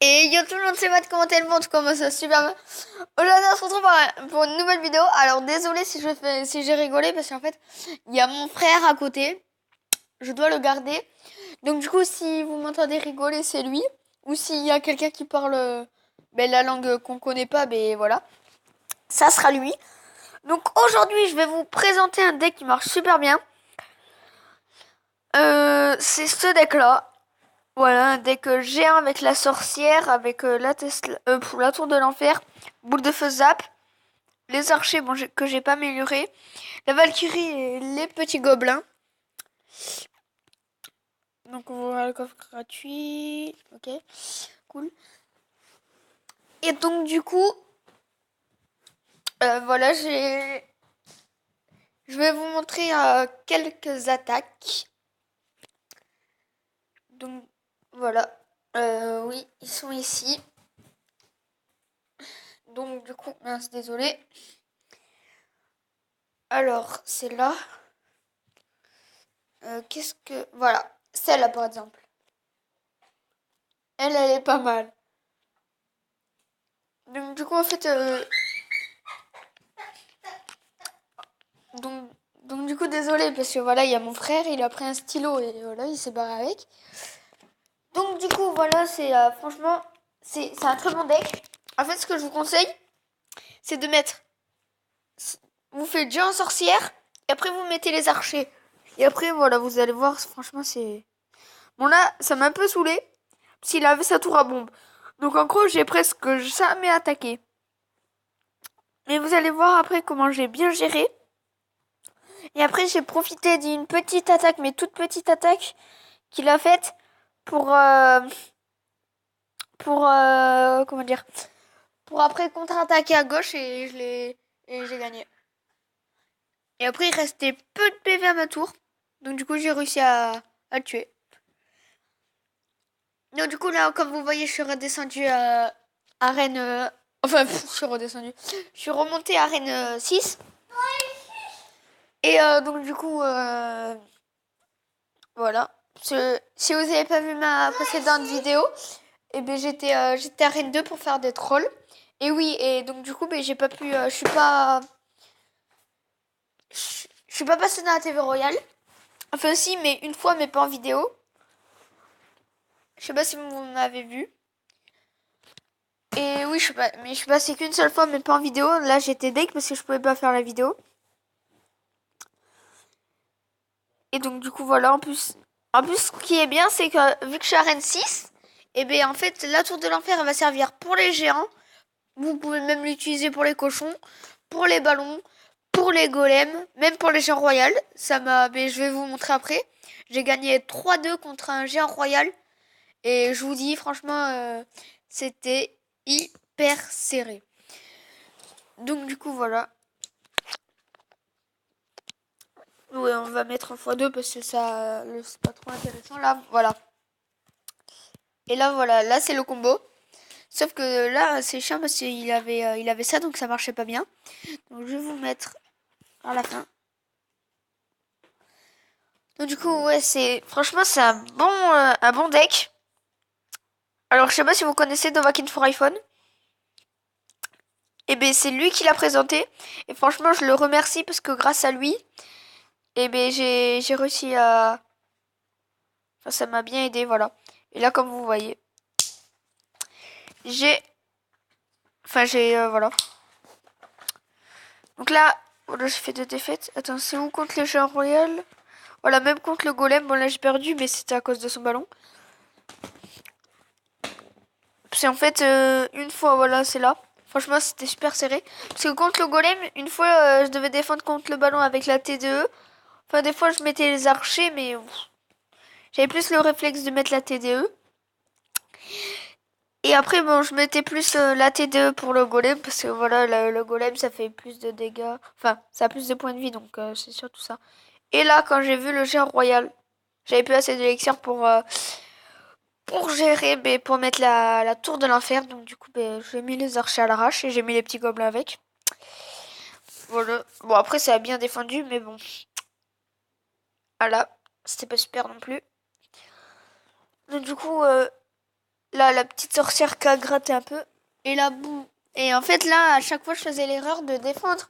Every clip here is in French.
Et yo tout le monde, c'est Matt, comment elle monte, comment ça super bien. Aujourd'hui on se retrouve pour une nouvelle vidéo. Alors désolé si j'ai rigolé parce qu'en fait il y a mon frère à côté. Je dois le garder. Donc du coup si vous m'entendez rigoler c'est lui. Ou s'il y a quelqu'un qui parle la langue qu'on connaît pas, voilà. Ça sera lui. Donc aujourd'hui je vais vous présenter un deck qui marche super bien. C'est ce deck là. Voilà, un deck géant avec la sorcière, avec la Tesla, pour la tour de l'enfer, boule de feu zap, les archers que j'ai pas amélioré, la Valkyrie et les petits gobelins. Donc on voit le coffre gratuit, ok, cool. Et donc du coup, voilà, je vais vous montrer quelques attaques. Donc voilà, oui, ils sont ici. Donc du coup, mince, désolé. Alors, c'est là. Qu'est-ce que... Voilà, celle-là par exemple. Elle est pas mal. Donc du coup, en fait... donc du coup, désolé, parce que voilà, il y a mon frère, il a pris un stylo et voilà, il s'est barré avec. Donc du coup, voilà, c'est franchement, c'est un très bon deck. En fait, ce que je vous conseille, c'est de mettre... Vous faites géant sorcière, et après vous mettez les archers. Et après, voilà, vous allez voir, franchement, c'est... Bon là, ça m'a un peu saoulé, parce qu'il avait sa tour à bombe. Donc en gros, j'ai presque jamais attaqué. Mais vous allez voir après comment j'ai bien géré. Et après, j'ai profité d'une petite attaque, mais toute petite attaque qu'il a faite pour... comment dire, pour après contre-attaquer à gauche et j'ai gagné. Et après, il restait peu de PV à ma tour. Donc du coup, j'ai réussi à le tuer. Donc du coup, là, comme vous voyez, je suis redescendu à arène... je suis redescendu. Je suis remonté à arène 6. Et donc du coup, voilà. Si vous n'avez pas vu ma précédente vidéo, j'étais à Rennes 2 pour faire des trolls. Et oui, et donc du coup, j'ai pas pu... je suis pas passé dans la TV Royale. Enfin si, mais une fois, mais pas en vidéo. Je sais pas si vous m'avez vu. Et oui, je suis passé qu'une seule fois, mais pas en vidéo. Là, j'étais deck parce que je pouvais pas faire la vidéo. Et donc du coup, voilà, en plus, ce qui est bien, c'est que vu que je suis à Rennes 6, en fait, la tour de l'enfer, elle va servir pour les géants. Vous pouvez même l'utiliser pour les cochons, pour les ballons, pour les golems, même pour les géants royales. Je vais vous montrer après. J'ai gagné 3-2 contre un géant royal. Et je vous dis, franchement, c'était hyper serré. Donc du coup, voilà. Ouais, on va mettre en x2 parce que ça, c'est pas trop intéressant. Là, voilà. Et là, voilà. Là, c'est le combo. Sauf que là, c'est chiant parce qu'il avait ça, donc ça marchait pas bien. Donc je vais vous mettre à la fin. Donc du coup, ouais, franchement, c'est un bon deck. Alors, je sais pas si vous connaissez Dovahkiin for iPhone. C'est lui qui l'a présenté. Et franchement, je le remercie parce que grâce à lui, j'ai réussi à... Enfin, ça m'a bien aidé, voilà. Et là, comme vous voyez, j'ai... voilà. Donc là, voilà, j'ai fait 2 défaites. Attends, c'est où contre le géant royal? Voilà, même contre le golem. Bon, là, j'ai perdu, mais c'était à cause de son ballon. C'est en fait, une fois, voilà, c'est là. Franchement, c'était super serré. Parce que contre le golem, une fois, je devais défendre contre le ballon avec la TDE. Enfin, des fois, je mettais les archers, mais j'avais plus le réflexe de mettre la TDE. Et après, bon, je mettais plus la TDE pour le golem, parce que voilà, le golem, ça fait plus de dégâts. Enfin, ça a plus de points de vie, donc c'est surtout ça. Et là, quand j'ai vu le géant royal, j'avais plus assez d'élixir pour gérer, pour mettre la tour de l'enfer. Donc du coup, j'ai mis les archers à l'arrache et j'ai mis les petits gobelins avec. Voilà. Bon, après, ça a bien défendu, mais bon. Voilà. C'était pas super non plus. Donc du coup, là, la petite sorcière qui a gratté un peu. Et là, boum. Et en fait, là, à chaque fois, je faisais l'erreur de défendre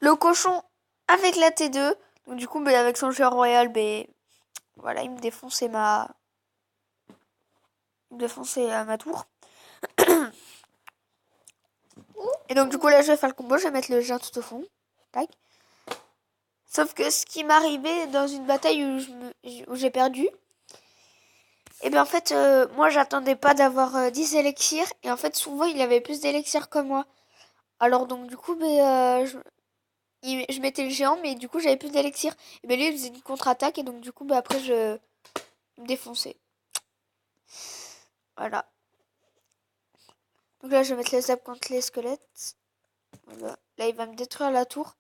le cochon avec la T2. Donc, du coup, ben, avec son jeu royal, ben, voilà, il me défonçait ma tour. Et donc, du coup, là, je vais faire le combo. Je vais mettre le géant tout au fond. Tac. Sauf que ce qui m'arrivait dans une bataille où j'ai perdu, et bien en fait, moi j'attendais pas d'avoir 10 élixirs. Et en fait, souvent il avait plus d'élixirs que moi. Alors donc du coup, je mettais le géant, mais du coup j'avais plus d'élixirs. Et bien lui il faisait une contre-attaque. Et donc du coup, après il me défonçais. Voilà. Donc là je vais mettre les zap contre les squelettes. Voilà. Là il va me détruire la tour.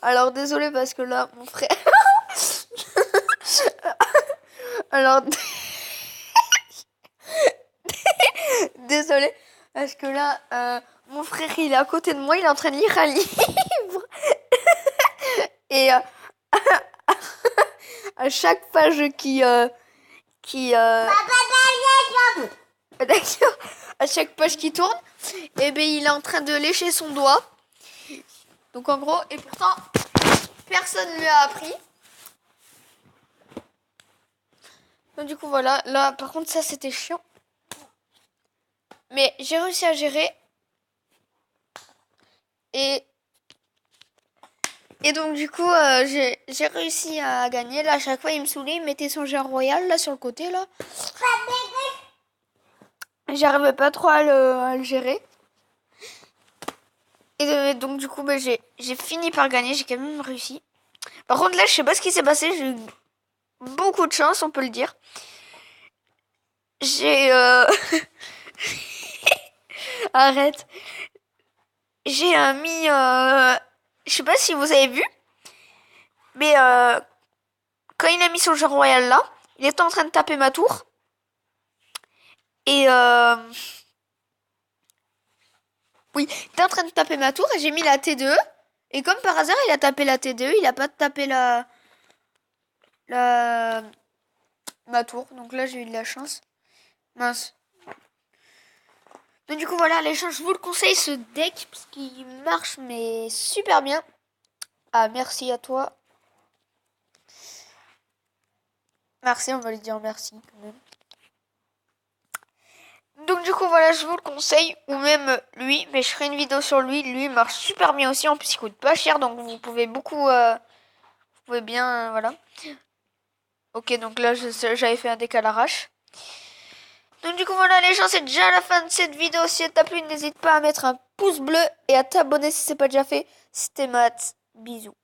Alors désolé parce que là mon frère... Alors... Désolé, parce que là, mon frère, il est à côté de moi, il est en train de lire un livre. Et à chaque page d'accord, à chaque page qui tourne, et ben il est en train de lécher son doigt. Donc en gros, et pourtant, personne ne lui a appris. Donc du coup, voilà. Là, par contre, ça, c'était chiant. Mais j'ai réussi à gérer. Et donc du coup, j'ai réussi à gagner. Là, à chaque fois, il me saoulait. Il mettait son géant royal, là, sur le côté, là. J'arrivais pas trop à le gérer. Et donc du coup, j'ai fini par gagner. J'ai quand même réussi. Par contre, là, je sais pas ce qui s'est passé. J'ai eu beaucoup de chance, on peut le dire. J'ai... Arrête. J'ai mis... Je sais pas si vous avez vu. Mais quand il a mis son géant royal là, il était en train de taper ma tour. Et oui, il était en train de taper ma tour et j'ai mis la T2. Et comme par hasard, il a tapé la T2, il a pas tapé ma tour. Donc là, j'ai eu de la chance. Mince. Donc du coup, voilà, les gens, je vous le conseille, ce deck, parce qu'il marche, mais super bien. Ah, merci à toi. Merci, on va lui dire merci quand même. Donc du coup voilà, je vous le conseille, ou même lui, mais je ferai une vidéo sur lui. Lui il marche super bien aussi, en plus il coûte pas cher, donc vous pouvez vous pouvez bien, voilà. Ok, donc là j'avais fait un deck à l'arrache. Donc du coup voilà les gens, c'est déjà la fin de cette vidéo. Si elle t'a plu, n'hésite pas à mettre un pouce bleu et à t'abonner si c'est pas déjà fait. C'était Matt, bisous.